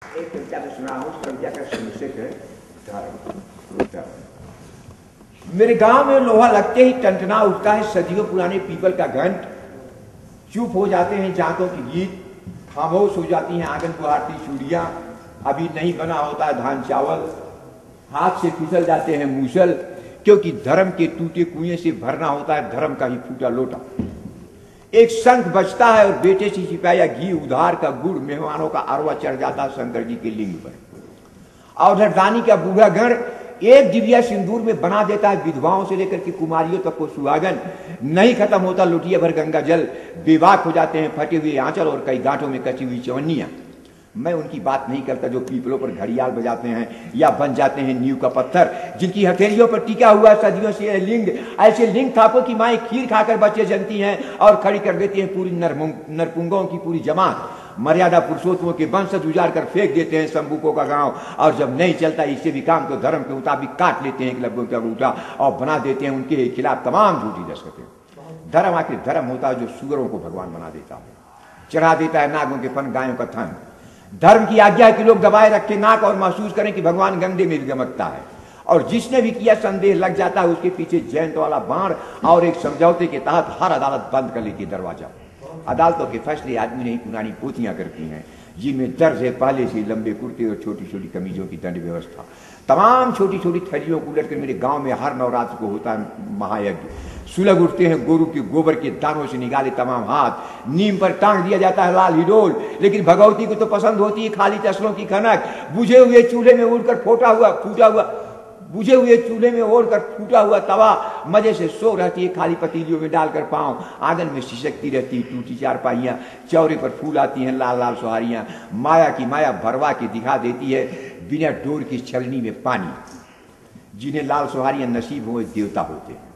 एक कविता में सुना हूं, कविता का शीर्षक है मेरे गांव में लोहा लगते ही टंटना उठता है सदियों पुराने पीपल का घंट। चुप हो जाते हैं जातों की गीत, खामोश हो जाती हैं आंगन बुहारती चूड़ियां। अभी नहीं बना होता है धान चावल, हाथ से फिसल जाते हैं मूसल, क्योंकि धर्म के टूटे कुएं से भरना होता है धर्म का ही फूटा लोटा। एक शंख बजता है और बेटे से छिपाया घी उधार का गुड़ मेहमानों का अरवा चढ़ जाता है शंकर जी के लिंग पर। और धरदानी का बूढ़ा गण एक दिव्या सिंदूर में बना देता है विधवाओं से लेकर के कुमारियों तक को सुहागन। नहीं खत्म होता लुटिया भर गंगा जल, बेबाक हो जाते हैं फटे हुए आंचल और कई गांठों में कची हुई चवन्नियां। मैं उनकी बात नहीं करता जो पीपलों पर घड़ियाल बजाते हैं या बन जाते हैं नींव का पत्थर, जिनकी हथेलियों पर टिका हुआ सदियों से लिंग। ऐसे लिंग थापों की माएं खीर खाकर बच्चे जनती हैं और खड़ी कर देती हैं पूरी नरपुंगों की पूरी जमात। मर्यादा पुरुषोत्तमों के वंशज उजाड़ कर फेंक देते हैं संबुकों का गांव, और जब नहीं चलता इससे भी काम तो धर्म के मुताबिक काट लेते हैं एकलव्यों का बूटा और बना देते हैं उनके खिलाफ तमाम झूठी दस्तखतें। धर्म आखिर धर्म होता है जो सूअरों को भगवान बना देता है, चढ़ा देता है नागों के फन गायों का थन। धर्म की आज्ञा है कि लोग दबाए रखे नाक और महसूस करें कि भगवान गंदे में भी गमकता है, और जिसने भी किया संदेह लग जाता है उसके पीछे जयंत वाला बाण और एक समझौते के तहत हर अदालत बंद कर लेती दरवाजा। अदालतों के फैसले आदमी नहीं पुरानी पोथियां करती हैं, जिनमें दर्ज है पहले से लंबे कुर्ते और छोटी छोटी कमीजों की दंड व्यवस्था। तमाम छोटी छोटी थैलियों को उलट कर मेरे गांव में हर नवरात्र को होता है महायज्ञ। सुलग उठते हैं गोरू के गोबर के दानों से निकाले तमाम हाथ, नीम पर टांग दिया जाता है लाल हिडोल। लेकिन भगवती को तो पसंद होती है खाली तसलों की खनक। बुझे हुए चूल्हे में उड़कर बुझे हुए चूल्हे में ओढ़कर फूटा हुआ तवा मजे से सो रहती है खाली पतीलियों में डालकर पांव। आंगन में सिसकती रहती है टूटी चारपाइयां, चौरे पर फूल आती हैं लाल लाल सुहारियां। माया की माया भरवा के दिखा देती है बिना डोर की छलनी में पानी। जिन्हें लाल सुहारियां नसीब हो देवता होते हैं,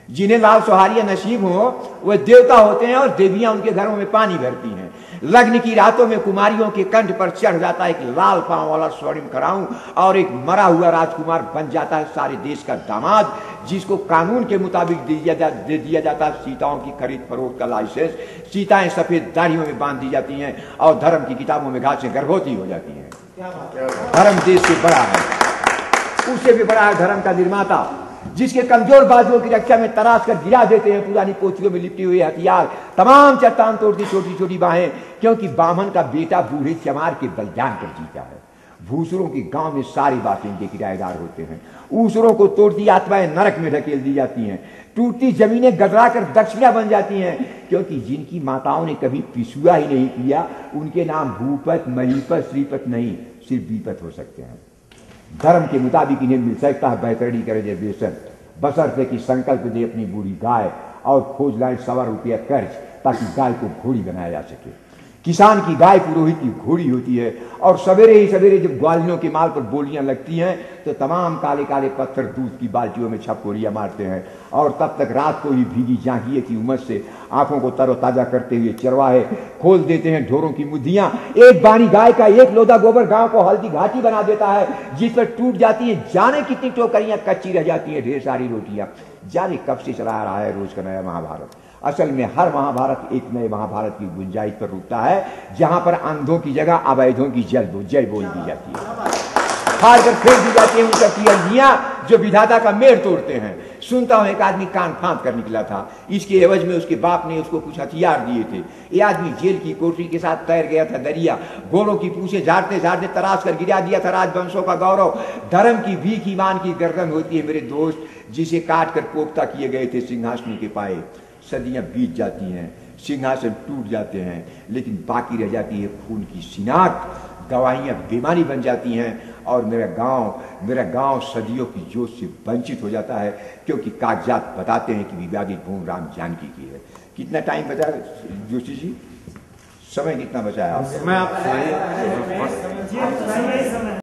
जिन्हें लाल सुहारियां नसीब हो वह देवता होते हैं, और देवियां उनके घरों में पानी भरती हैं। लग्न की रातों में कुमारियों के कंठ पर चढ़ जाता है एक लाल पांव वाला स्वर्णिम खराऊं, और एक मरा हुआ राजकुमार बन जाता है सारे देश का दामाद, जिसको कानून के मुताबिक दे दिया जाता है सीताओं की खरीद फरोख्त का लाइसेंस। सीताएं सफेद दाढ़ियों में बांध दी जाती हैं और धर्म की किताबों में घासें गर्भवती हो जाती हैं। धर्म देश से बड़ा है, उससे भी बड़ा है धर्म का निर्माता, जिसके कमजोर बाजुओं की रक्षा में तराश कर गिरा देते हैं पुरानी पोथियों में लिपटी हुई हथियार। तमाम चट्टान तोड़ती छोटी छोटी बाहें, क्योंकि बामन का बेटा बूढ़े चमार के बलिदान पर जीता है। भूसुरों के गांव में सारी बातें इनके किराएदार होते हैं। ऊसरों को तोड़ती आत्माएं नरक में ढकेल दी जाती हैं। टूटती जमीनें गडरा कर दक्षिणा बन जाती हैं, क्योंकि जिनकी माताओं ने कभी पिसुआ ही नहीं किया उनके नाम भूपत महीपत श्रीपत नहीं सिर्फ बीपत हो सकते हैं। धर्म के मुताबिक इन्हें मिल सकता है बेहतरीन का रिजर्वेशन, बशर्ते कि संकल्प दे अपनी बूढ़ी गाय और खोज लाए ₹1.25 कर्ज, ताकि गाय को घोड़ी बनाया जा सके। किसान की गाय पुरोहित की घोड़ी होती है, और सवेरे ही सवेरे जब ग्वालियों के माल पर बोलियां लगती हैं तो तमाम काले काले पत्थर दूध की बाल्टियों में छपोरियां मारते हैं, और तब तक रात को ही भीगी जांघिए की उमस से आंखों को तरोताजा करते हुए चरवाहे खोल देते हैं ढोरों की मुद्दियां। एक बानी गाय का एक लोदा गोबर गांव को हल्दी घाटी बना देता है, जिस पर टूट जाती है जाने कितनी टोकरियां, कच्ची रह जाती है ढेर सारी रोटियां। जाने कब से चला रहा है रोज का नया महाभारत। असल में हर महाभारत एक नए महाभारत की गुंजाइश पर रुकता है, जहां पर अंधों की जगह अवैधों की जय बोल दी जाती है, फाड़ कर फेंक दी जाती है उनका तिरंगियां जो विधाता का मेड़ तोड़ते हैं। सुनता हूं एक आदमी कान फांद कर निकला था, इसके एवज में उसके बाप ने उसको कुछ हथियार दिए थे। ये आदमी जेल की कोठरी के साथ तैर गया था दरिया, घोड़ों की पूछे झाड़ते झाड़ते तराश कर गिरा दिया था राजवंशों का गौरव। धर्म की भीख ईमान की गर्दन होती है मेरे दोस्त, जिसे काट कर पोख्ता किए गए थे सिंहासनों के पाए। सदियां बीत जाती हैं, सिंहासन टूट जाते हैं, लेकिन बाकी रह जाती है खून की शिनाख्त। गवाहियां बेमानी बन जाती हैं, और मेरा गांव सदियों की जोश से वंचित हो जाता है, क्योंकि कागजात बताते हैं कि विवादित भूमि राम जानकी की है। कितना टाइम बचा जोशी जी, समय कितना बचा है?